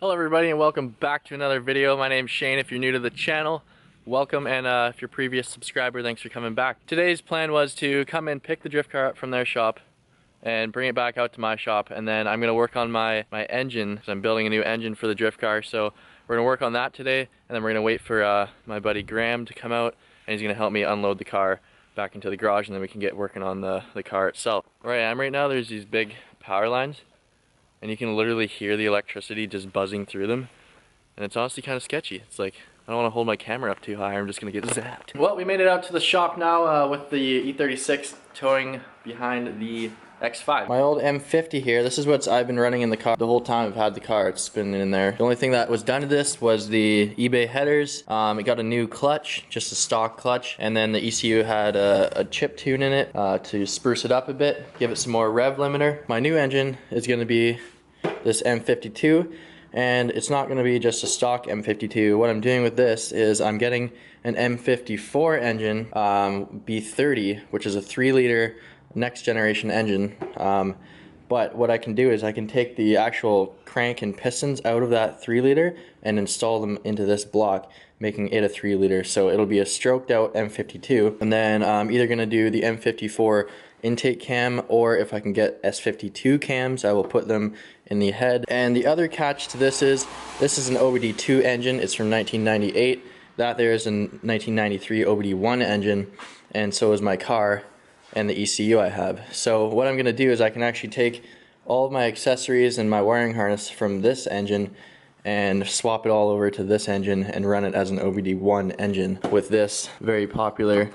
Hello everybody and welcome back to another video. My name's Shane. If you're new to the channel, welcome, and if you're a previous subscriber, thanks for coming back. Today's plan was to come and pick the drift car up from their shop and bring it back out to my shop, and then I'm going to work on my engine, because I'm building a new engine for the drift car. So we're going to work on that today, and then we're going to wait for my buddy Graham to come out, and he's going to help me unload the car back into the garage, and then we can get working on the car itself. Where I am right now, there's these big power lines, and you can literally hear the electricity just buzzing through them, and it's honestly kind of sketchy. It's like, I don't want to hold my camera up too high, I'm just gonna get zapped. Well, we made it out to the shop now with the E36 towing behind the X5. My old M50 here, this is what I've been running in the car the whole time I've had the car. It's been in there. The only thing that was done to this was the eBay headers. It got a new clutch, just a stock clutch, and then the ECU had a chip tune in it to spruce it up a bit, give it some more rev limiter. My new engine is going to be this M52, and it's not going to be just a stock M52. What I'm doing with this is I'm getting an M54 engine, B30, which is a 3-liter next generation engine, but what I can do is I can take the actual crank and pistons out of that 3-liter and install them into this block, making it a 3-liter. So it'll be a stroked out M52, and then I'm either going to do the M54 intake cam, or if I can get S52 cams, I will put them in the head. And the other catch to this is an OBD2 engine. It's from 1998. That there is a 1993 OBD1 engine, and so is my car and the ECU I have. So what I'm going to do is I can actually take all of my accessories and my wiring harness from this engine and swap it all over to this engine and run it as an OBD1 engine with this very popular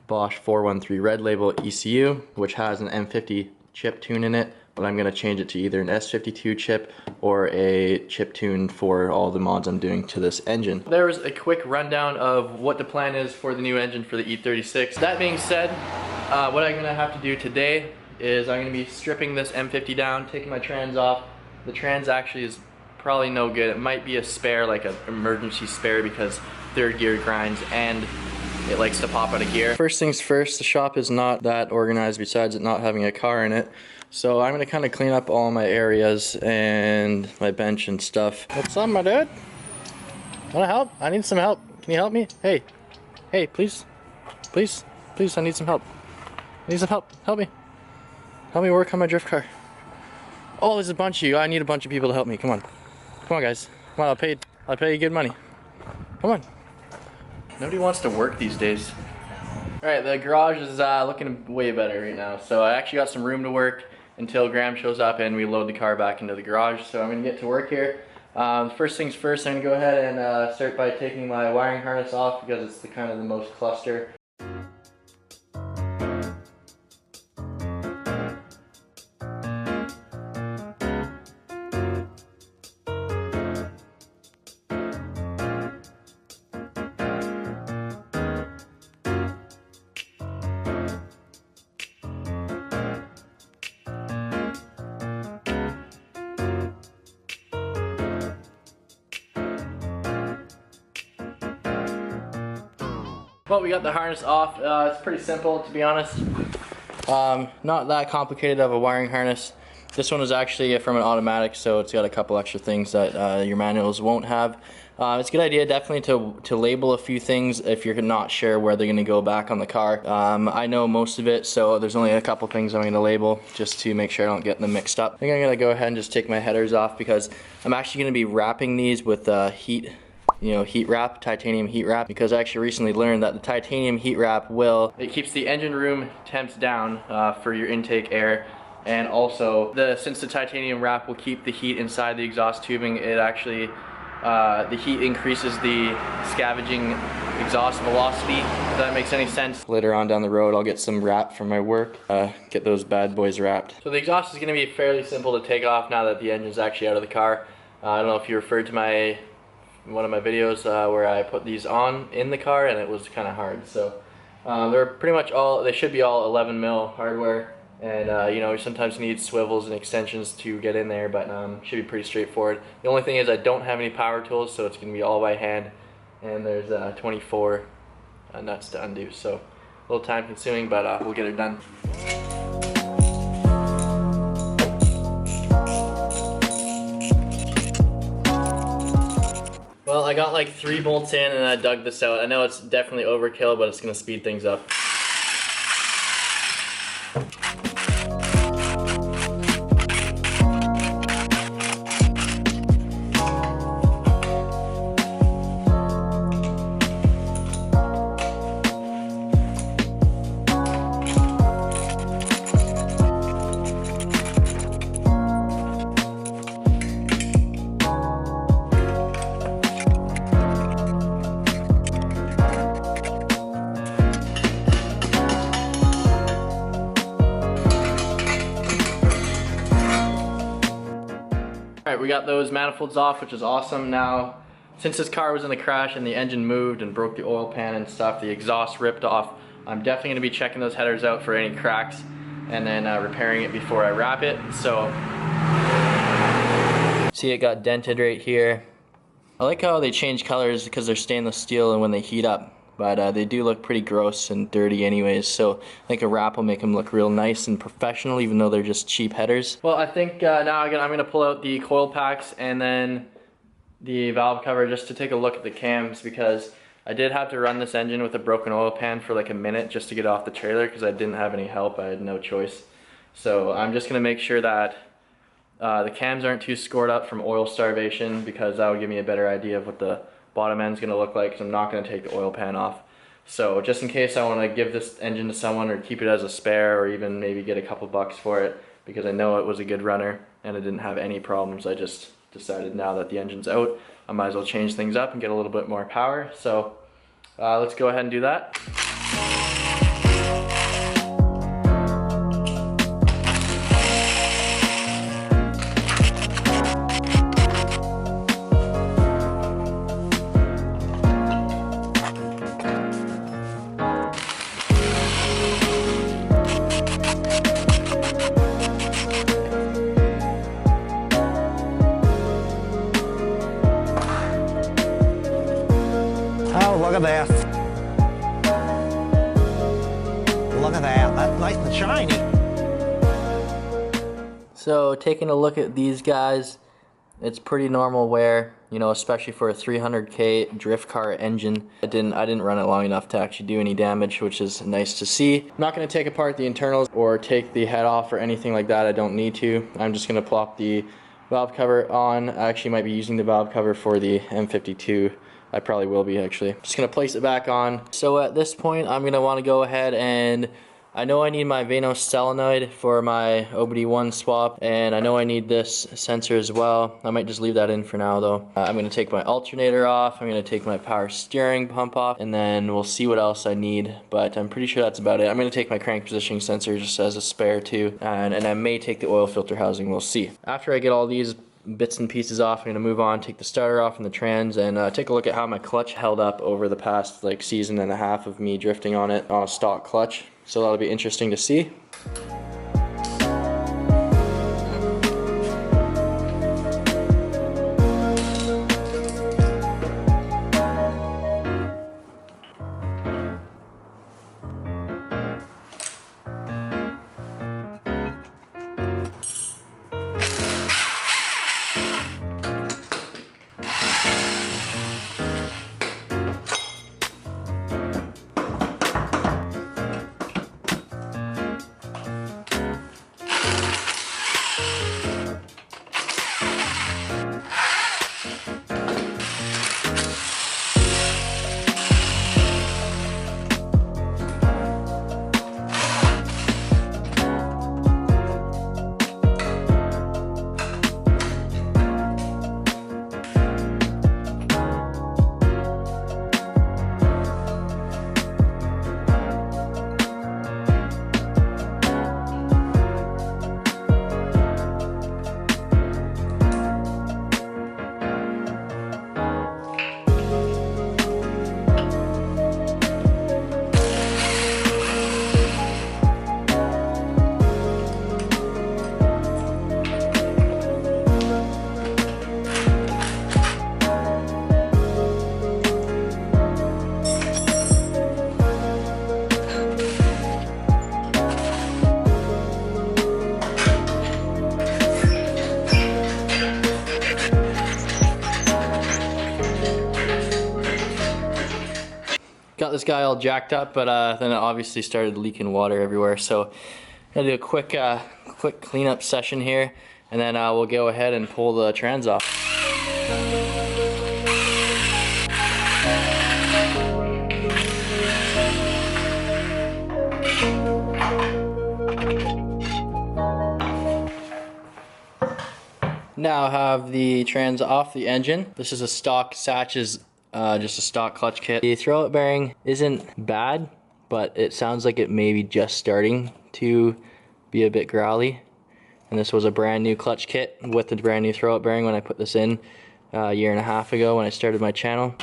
Bosch 413 Red Label ECU, which has an M50 chip tune in it, but I'm going to change it to either an S52 chip or a chip tune for all the mods I'm doing to this engine. There was a quick rundown of what the plan is for the new engine for the E36. That being said, what I'm going to have to do today is I'm going to be stripping this M50 down, taking my trans off. The trans actually is probably no good. It might be a spare, like an emergency spare, because third gear grinds and it likes to pop out of gear. First things first, the shop is not that organized besides it not having a car in it. So I'm going to kind of clean up all my areas and my bench and stuff. What's up, my dude? Want to help? I need some help. Can you help me? Hey, please, please, please, I need some help. I need some help. Help me. Help me work on my drift car. Oh, there's a bunch of you. I need a bunch of people to help me. Come on. Come on, guys. Come on, I'll pay you good money. Come on. Nobody wants to work these days. Alright, the garage is looking way better right now. So I actually got some room to work until Graham shows up and we load the car back into the garage. So I'm going to get to work here. First things first, I'm going to go ahead and start by taking my wiring harness off, because it's the kind of the most cluster. Well, we got the harness off. It's pretty simple, to be honest. Not that complicated of a wiring harness. This one is actually from an automatic, so it's got a couple extra things that your manuals won't have. It's a good idea definitely to label a few things if you're not sure where they're going to go back on the car. I know most of it, so there's only a couple things I'm going to label just to make sure I don't get them mixed up. I think I'm going to go ahead and just take my headers off, because I'm actually going to be wrapping these with heat wrap, titanium heat wrap, because I actually recently learned that the titanium heat wrap it keeps the engine room temps down for your intake air, and also since the titanium wrap will keep the heat inside the exhaust tubing, it actually the heat increases the scavenging exhaust velocity, if that makes any sense. Later on down the road I'll get some wrap from my work, get those bad boys wrapped. So the exhaust is going to be fairly simple to take off now that the engine's actually out of the car. I don't know if you referred to one of my videos where I put these on in the car, and it was kind of hard. So they're pretty much they should be all 11 mil hardware, and you know, we sometimes need swivels and extensions to get in there, but should be pretty straightforward. The only thing is I don't have any power tools, so it's going to be all by hand, and there's 24 nuts to undo, so a little time consuming, but we'll get it done. I got like 3 bolts in and I dug this out. I know it's definitely overkill, but it's gonna speed things up. Alright, we got those manifolds off, which is awesome. Now, since this car was in the crash and the engine moved and broke the oil pan and stuff, the exhaust ripped off, I'm definitely going to be checking those headers out for any cracks and then repairing it before I wrap it. So, see, it got dented right here. I like how they change colors because they're stainless steel and when they heat up. But they do look pretty gross and dirty anyways, so I think a wrap will make them look real nice and professional even though they're just cheap headers. Well, I think now I'm going to pull out the coil packs and then the valve cover just to take a look at the cams, because I did have to run this engine with a broken oil pan for like a minute just to get off the trailer because I didn't have any help. I had no choice. So I'm just going to make sure that the cams aren't too scored up from oil starvation, because that will give me a better idea of what the bottom end's gonna look like, because I'm not gonna take the oil pan off. So just in case I want to give this engine to someone or keep it as a spare or even maybe get a couple bucks for it, because I know it was a good runner and it didn't have any problems, I just decided now that the engine's out, I might as well change things up and get a little bit more power. So let's go ahead and do that. Oh, look at that. Look at that. That's nice and shiny. So taking a look at these guys, it's pretty normal wear, you know, especially for a 300k drift car engine. I didn't run it long enough to actually do any damage, which is nice to see. I'm not going to take apart the internals or take the head off or anything like that. I don't need to. I'm just going to plop the valve cover on. I actually might be using the valve cover for the M52. I probably will be actually. Just gonna place it back on. So at this point, I'm gonna wanna go ahead and I know I need my Vanos solenoid for my OBD1 swap, and I know I need this sensor as well. I might just leave that in for now though. I'm gonna take my alternator off, I'm gonna take my power steering pump off, and then we'll see what else I need, but I'm pretty sure that's about it. I'm gonna take my crank positioning sensor just as a spare too, and I may take the oil filter housing, we'll see. After I get all these bits and pieces off, I'm going to move on, take the starter off and the trans, and take a look at how my clutch held up over the past like season and a half of me drifting on it on a stock clutch. So that'll be interesting to see. this guy all jacked up, but then it obviously started leaking water everywhere. So I'm gonna do a quick cleanup session here, and then we'll go ahead and pull the trans off. Now I have the trans off the engine. This is a stock Satch's, just a stock clutch kit. The throwout bearing isn't bad, but it sounds like it may be just starting to be a bit growly. And this was a brand new clutch kit with the brand new throwout bearing when I put this in a year and a half ago when I started my channel.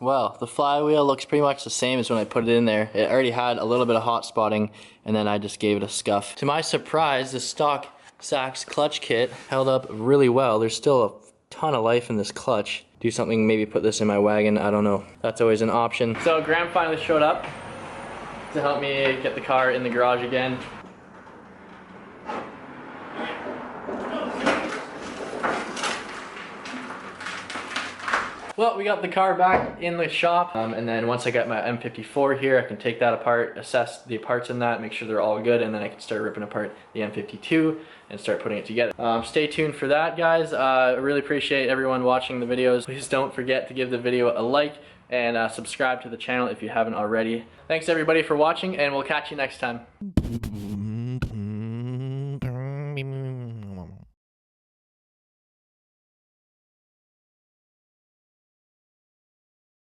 Well, the flywheel looks pretty much the same as when I put it in there. It already had a little bit of hot spotting, and then I just gave it a scuff. To my surprise, the stock Sachs clutch kit held up really well. There's still a ton of life in this clutch. Do something, maybe put this in my wagon, I don't know. That's always an option. So Graham finally showed up to help me get the car in the garage again. Well, we got the car back in the shop, and then once I got my M54 here, I can take that apart, assess the parts in that, make sure they're all good, and then I can start ripping apart the M52 and start putting it together. Stay tuned for that, guys. I really appreciate everyone watching the videos. Please don't forget to give the video a like and subscribe to the channel if you haven't already. Thanks everybody for watching, and we'll catch you next time.